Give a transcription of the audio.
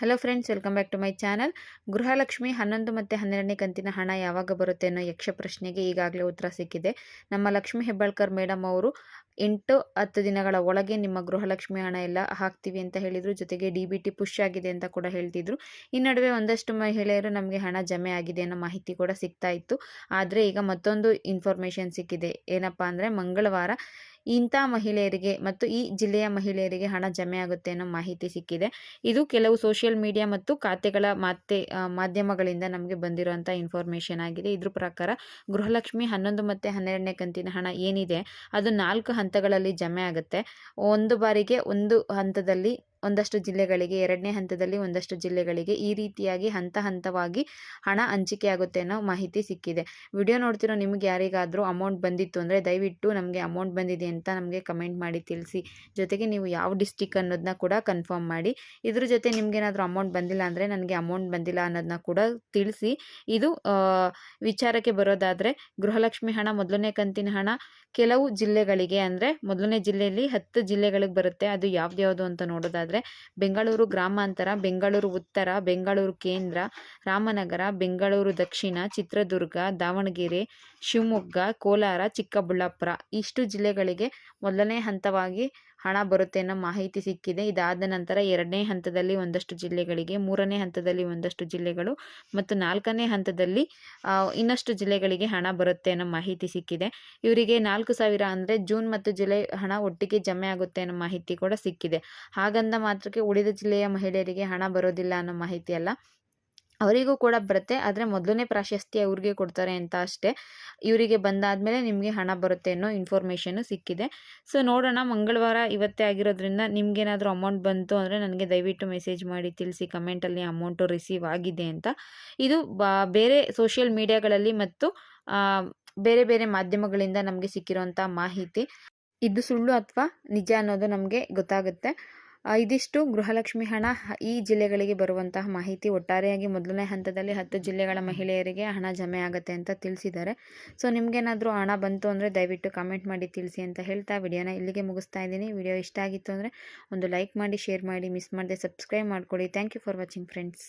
Hello friends, welcome back to my channel. Gruhalakshmi 11 ಮತ್ತು 12ನೇ ಕಂತಿನ ಹಣ ಯಾವಾಗ ಬರುತ್ತೆ ಅನ್ನೋ ಯಕ್ಷ ಪ್ರಶ್ನೆಗೆ ಈಗಾಗಲೇ ಉತ್ತರ ಸಿಕ್ಕಿದೆ. ನಮ್ಮ ಲಕ್ಷ್ಮಿ ಹೆಬ್ಬಾಳ್ಕರ್ ಮೇಡಮ್ ಅವರು 8-10 ದಿನಗಳ ಒಳಗೆ ನಿಮ್ಮ ಗೃಹಲಕ್ಷ್ಮಿ ಹಣ ಎಲ್ಲ ಹಾಕ್ತೀವಿ ಅಂತ ಹೇಳಿದರು. ಜೊತೆಗೆ DBT ಪುಷ್ ಆಗಿದೆ ಅಂತ ಕೂಡ ಹೇಳ್ತಿದ್ರು. ಈ ನಡುವೆ ಒಂದಷ್ಟು ಮಹಿಳೆಯರು ನಮಗೆ ಹಣ ಜಮೆ ಆಗಿದೆ ಅನ್ನೋ ಮಾಹಿತಿ ಕೂಡ ಸಿಗ್ತಾ ಇತ್ತು. ಆದರೆ ಈಗ ಮತ್ತೊಂದು ಇನ್ಫಾರ್ಮೇಷನ್ ಸಿಕ್ಕಿದೆ. ಏನಪ್ಪ ಅಂದರೆ ಮಂಗಳವಾರ ಇಂಥ ಮಹಿಳೆಯರಿಗೆ ಮತ್ತು ಈ ಜಿಲ್ಲೆಯ ಮಹಿಳೆಯರಿಗೆ ಹಣ ಜಮೆ ಆಗುತ್ತೆ ಅನ್ನೋ ಮಾಹಿತಿ ಸಿಕ್ಕಿದೆ. ಇದು ಕೆಲವು ಸೋಷಿಯಲ್ ಮೀಡಿಯಾ ಮತ್ತು ಖಾತೆಗಳ ಮಾಧ್ಯಮಗಳಿಂದ ನಮಗೆ ಬಂದಿರುವಂಥ ಇನ್ಫಾರ್ಮೇಷನ್ ಆಗಿದೆ. ಇದ್ರ ಪ್ರಕಾರ ಗೃಹಲಕ್ಷ್ಮಿ 11 ಮತ್ತು 12ನೇ ಕಂತಿನ ಹಣ ಏನಿದೆ ಅದು 4 ಹಂತಗಳಲ್ಲಿ ಜಮೆ ಆಗುತ್ತೆ. ಒಂದು ಬಾರಿಗೆ ಒಂದು ಹಂತದಲ್ಲಿ ಒಂದಷ್ಟು ಜಿಲ್ಲೆಗಳಿಗೆ, ಎರಡನೇ ಹಂತದಲ್ಲಿ ಒಂದಷ್ಟು ಜಿಲ್ಲೆಗಳಿಗೆ, ಈ ರೀತಿಯಾಗಿ ಹಂತ ಹಂತವಾಗಿ ಹಣ ಹಂಚಿಕೆ ಆಗುತ್ತೆ ಅನ್ನೋ ಮಾಹಿತಿ ಸಿಕ್ಕಿದೆ. ವಿಡಿಯೋ ನೋಡ್ತಿರೋ ನಿಮ್ಗೆ ಯಾರಿಗಾದರೂ ಅಮೌಂಟ್ ಬಂದಿತ್ತು ಅಂದರೆ ದಯವಿಟ್ಟು ನಮಗೆ ಅಮೌಂಟ್ ಬಂದಿದೆ ಅಂತ ನಮಗೆ ಕಮೆಂಟ್ ಮಾಡಿ ತಿಳಿಸಿ. ಜೊತೆಗೆ ನೀವು ಯಾವ ಡಿಸ್ಟಿಕ್ ಅನ್ನೋದನ್ನ ಕೂಡ ಕನ್ಫರ್ಮ್ ಮಾಡಿ. ಇದ್ರ ಜೊತೆ ನಿಮ್ಗೇನಾದರೂ ಅಮೌಂಟ್ ಬಂದಿಲ್ಲ ಅಂದರೆ ನನಗೆ ಅಮೌಂಟ್ ಬಂದಿಲ್ಲ ಅನ್ನೋದನ್ನ ಕೂಡ ತಿಳಿಸಿ. ಇದು ವಿಚಾರಕ್ಕೆ ಬರೋದಾದರೆ ಗೃಹಲಕ್ಷ್ಮಿ ಹಣ ಮೊದಲನೇ ಕಂತಿನ ಹಣ ಕೆಲವು ಜಿಲ್ಲೆಗಳಿಗೆ, ಅಂದರೆ ಮೊದಲನೇ ಜಿಲ್ಲೆಯಲ್ಲಿ 10 ಜಿಲ್ಲೆಗಳಿಗೆ ಬರುತ್ತೆ. ಅದು ಯಾವ್ದು ಅಂತ ನೋಡೋದಾದರೆ ಬೆಂಗಳೂರು ಗ್ರಾಮಾಂತರ, ಬೆಂಗಳೂರು ಉತ್ತರ, ಬೆಂಗಳೂರು ಕೇಂದ್ರ, ರಾಮನಗರ, ಬೆಂಗಳೂರು ದಕ್ಷಿಣ, ಚಿತ್ರದುರ್ಗ, ದಾವಣಗೆರೆ, ಶಿವಮೊಗ್ಗ, ಕೋಲಾರ, ಚಿಕ್ಕಬಳ್ಳಾಪುರ ಇಷ್ಟು ಜಿಲ್ಲೆಗಳಿಗೆ ಮೊದಲನೇ ಹಂತವಾಗಿ ಹಣ ಬರುತ್ತೆ ಅನ್ನೋ ಮಾಹಿತಿ ಸಿಕ್ಕಿದೆ. ಇದಾದ ನಂತರ 2ನೇ ಹಂತದಲ್ಲಿ ಒಂದಷ್ಟು ಜಿಲ್ಲೆಗಳಿಗೆ, 3ನೇ ಹಂತದಲ್ಲಿ ಒಂದಷ್ಟು ಜಿಲ್ಲೆಗಳು ಮತ್ತು 4ನೇ ಹಂತದಲ್ಲಿ ಇನ್ನಷ್ಟು ಜಿಲ್ಲೆಗಳಿಗೆ ಹಣ ಬರುತ್ತೆ ಅನ್ನೋ ಮಾಹಿತಿ ಸಿಕ್ಕಿದೆ. ಇವರಿಗೆ 4,000 ಅಂದರೆ ಜೂನ್ ಮತ್ತು ಜುಲೈ ಹಣ ಒಟ್ಟಿಗೆ ಜಮೆ ಆಗುತ್ತೆ ಅನ್ನೋ ಮಾಹಿತಿ ಕೂಡ ಸಿಕ್ಕಿದೆ. ಹಾಗಂದ ಮಾತ್ರಕ್ಕೆ ಉಳಿದ ಜಿಲ್ಲೆಯ ಮಹಿಳೆಯರಿಗೆ ಹಣ ಬರೋದಿಲ್ಲ ಅನ್ನೋ ಮಾಹಿತಿ ಅಲ್ಲ, ಅವರಿಗೂ ಕೂಡ ಬರುತ್ತೆ. ಆದರೆ ಮೊದಲನೇ ಪ್ರಾಶಸ್ತ್ಯ ಅವ್ರಿಗೆ ಕೊಡ್ತಾರೆ ಅಂತ ಅಷ್ಟೇ. ಇವರಿಗೆ ಬಂದಾದಮೇಲೆ ನಿಮಗೆ ಹಣ ಬರುತ್ತೆ ಅನ್ನೋ ಇನ್ಫಾರ್ಮೇಷನ್ನು ಸಿಕ್ಕಿದೆ. ಸೊ ನೋಡೋಣ, ಮಂಗಳವಾರ ಇವತ್ತೇ ಆಗಿರೋದ್ರಿಂದ ನಿಮ್ಗೇನಾದರೂ ಅಮೌಂಟ್ ಬಂತು ಅಂದರೆ ನನಗೆ ದಯವಿಟ್ಟು ಮೆಸೇಜ್ ಮಾಡಿ ತಿಳಿಸಿ ಕಮೆಂಟಲ್ಲಿ ಅಮೌಂಟು ರಿಸೀವ್ ಆಗಿದೆ ಅಂತ. ಇದು ಬೇರೆ ಸೋಷಿಯಲ್ ಮೀಡಿಯಾಗಳಲ್ಲಿ ಮತ್ತು ಬೇರೆ ಬೇರೆ ಮಾಧ್ಯಮಗಳಿಂದ ನಮಗೆ ಸಿಕ್ಕಿರುವಂಥ ಮಾಹಿತಿ. ಇದು ಸುಳ್ಳು ಅಥವಾ ನಿಜ ಅನ್ನೋದು ನಮಗೆ ಗೊತ್ತಾಗುತ್ತೆ. ಇದಿಷ್ಟು ಗೃಹಲಕ್ಷ್ಮಿ ಹಣ ಈ ಜಿಲ್ಲೆಗಳಿಗೆ ಬರುವಂತಹ ಮಾಹಿತಿ. ಒಟ್ಟಾರೆಯಾಗಿ ಮೊದಲನೇ ಹಂತದಲ್ಲಿ 10 ಜಿಲ್ಲೆಗಳ ಮಹಿಳೆಯರಿಗೆ ಹಣ ಜಮೆ ಆಗುತ್ತೆ ಅಂತ ತಿಳಿಸಿದ್ದಾರೆ. ಸೊ ನಿಮಗೇನಾದರೂ ಹಣ ಬಂತು ಅಂದರೆ ದಯವಿಟ್ಟು ಕಮೆಂಟ್ ಮಾಡಿ ತಿಳಿಸಿ ಅಂತ ಹೇಳ್ತಾ ವಿಡಿಯೋನ ಇಲ್ಲಿಗೆ ಮುಗಿಸ್ತಾ ಇದ್ದೀನಿ. ವಿಡಿಯೋ ಇಷ್ಟ ಆಗಿತ್ತು ಅಂದರೆ ಒಂದು ಲೈಕ್ ಮಾಡಿ, ಶೇರ್ ಮಾಡಿ, ಮಿಸ್ ಮಾಡದೆ ಸಬ್ಸ್ಕ್ರೈಬ್ ಮಾಡ್ಕೊಳ್ಳಿ. Thank you for watching friends.